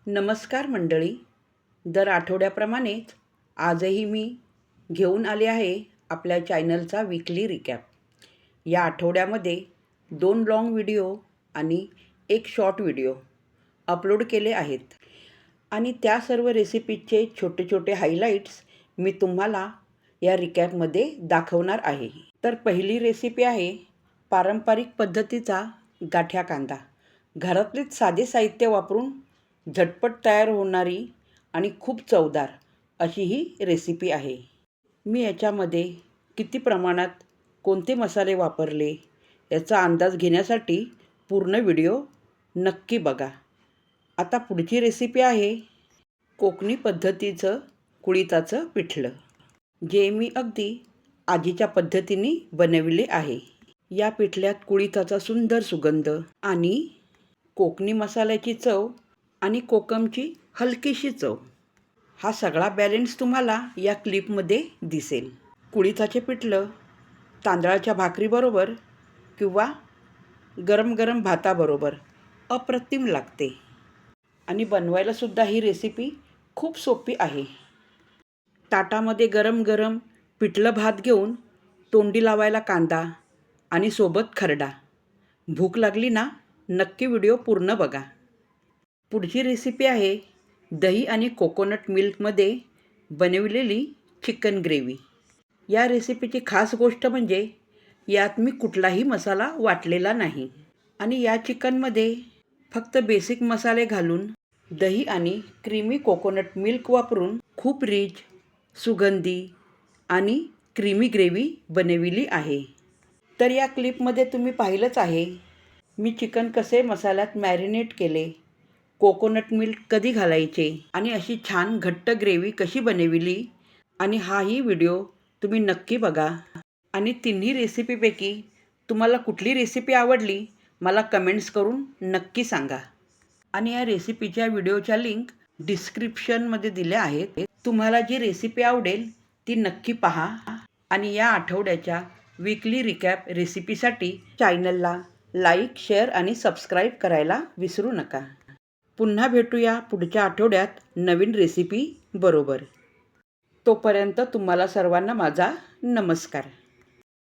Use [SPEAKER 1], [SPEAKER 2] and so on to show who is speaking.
[SPEAKER 1] नमस्कार मंडळी. दर आठवड्याप्रमाणेच आजही मी घेऊन आले आहे आपल्या चॅनलचा वीकली रिकॅप. या आठवड्यामध्ये 2 लाँग व्हिडिओ आणि एक शॉर्ट व्हिडिओ अपलोड केले आहेत आणि त्या सर्व रेसिपीचे छोटे छोटे हायलाईट्स मी तुम्हाला या रिकॅपमध्ये दाखवणार आहे. तर पहिली रेसिपी आहे पारंपरिक पद्धतीचा गाठ्या कांदा. घरातलेच साधे साहित्य वापरून झटपट तयार होणारी आणि खूप चवदार अशी ही रेसिपी आहे. मी याच्यामध्ये किती प्रमाणात कोणते मसाले वापरले याचा अंदाज घेण्यासाठी पूर्ण व्हिडिओ नक्की बघा. आता पुढची रेसिपी आहे कोकणी पद्धतीचं कुळिथाचं पिठलं, जे मी अगदी आजीच्या पद्धतीने बनविले आहे. या पिठल्यात कुळिथाचा सुंदर सुगंध आणि कोकणी मसाल्याची चव आणि कोकमची हलकीशी चव, हा सगळा बॅलन्स तुम्हाला या क्लिपमध्ये दिसेल. कुळिथाचे पिठलं तांदळाच्या भाकरीबरोबर किंवा गरम गरम भाताबरोबर अप्रतिम लागते आणि बनवायलासुद्धा ही रेसिपी खूप सोपी आहे. ताटामध्ये गरम गरम पिठलं भात घेऊन तोंडी लावायला कांदा आणि सोबत खरडा. भूक लागली ना, नक्की व्हिडिओ पूर्ण बघा. पुढची रेसिपी आहे दही आणि कोकोनट मिल्कमध्ये बनविलेली चिकन ग्रेव्ही. या रेसिपीची खास गोष्ट म्हणजे यात मी कुठलाही मसाला वाटलेला नाही आणि या चिकनमध्ये फक्त बेसिक मसाले घालून दही आणि क्रीमी कोकोनट मिल्क वापरून खूप रिच, सुगंधी आणि क्रीमी ग्रेव्ही बनविली आहे. तर या क्लिपमध्ये तुम्ही पाहिलंच आहे मी चिकन कसे मसाल्यात मॅरिनेट केले, कोकोनट मिल्क कधी घालायचे आणि अशी छान घट्ट ग्रेव्ही कशी बनविली. आणि हाही व्हिडिओ तुम्ही नक्की बघा आणि तिन्ही रेसिपीपैकी तुम्हाला कुठली रेसिपी आवडली मला कमेंट्स करून नक्की सांगा. आणि या रेसिपीच्या व्हिडिओच्या लिंक डिस्क्रिप्शनमध्ये दिल्या आहेत. तुम्हाला जी रेसिपी आवडेल ती नक्की पहा आणि या आठवड्याच्या वीकली रिकॅप रेसिपीसाठी चॅनलला लाईक, शेअर आणि सबस्क्राईब करायला विसरू नका. पुन्हा भेटूया पुढच्या आठवड्यात नवीन रेसिपी बरोबर. तोपर्यंत तुम्हाला सर्वांना माझा नमस्कार.